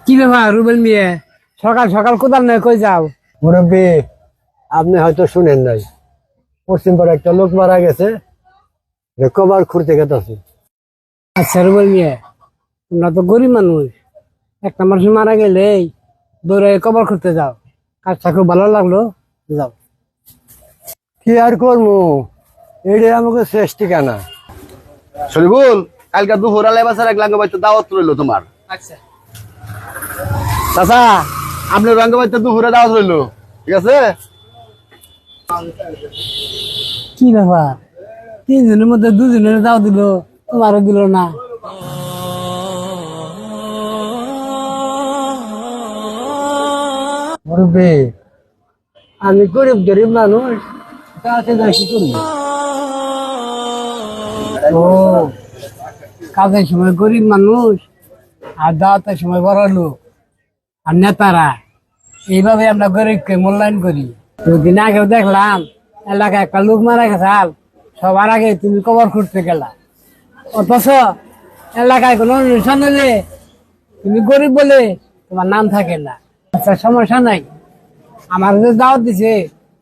কি ব্যাপার রুবেল মিয়া, সকাল সকাল কোদাল নয় কই যাও? মুরব্বী, আপনি হয়তো শুনেন নাই, পশ্চিম পাড়ে একটা লোক মারা গেছে, কবার খুঁড়তে গেছে। আচ্ছা রুবেল মিয়া, তোমরা তো গরিব মানুষ, একটা মানুষ মারা গেলেই দৌড়ে কবর করতে যাও। কাজটা খুব ভালো লাগলো, যাও। কি আর করবো, এইটাই আমাকে শেষ ঠিকানা। শরীফুল, কালকে দুপুর আলাই বাসার এক লাঙ্গা বাইতে দাওয়াত রইলো তোমার। আচ্ছা চাচা, আপনার লাঙ্গা বাইতে দুপুরে দাওয়াত রইলো, ঠিক আছে? কি ব্যাপার, তিনজনের মধ্যে দুজনের দাও দিল, তোমারও দিল না? মুরব্বী, আমি গরিব মানুষ, তাতে যা কি করবো। ও, কাজের সময় গরিব মানুষ আর দাওয়াতের সময় বড় লোক আর নেতারা, এইভাবে আমরা গরিবকে মূল্যায়ন করি। দুদিন আগেও দেখলাম এলাকায় একটা লোক মারা গেছে, সবার আগে তুমি কবর খুঁড়তে গেলা, অথচ এলাকায় কোনো অনুষ্ঠান হলে তুমি গরিব বলে তোমার নাম থাকে না। আচ্ছা সমস্যা নাই, আমার যে দাওয়াত দিছে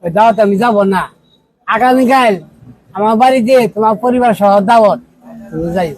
ওই দাওয়াত আমি যাব না। আগামীকাল আমার বাড়িতে তোমার পরিবার সহ দাওয়াত, তুমি যাইও।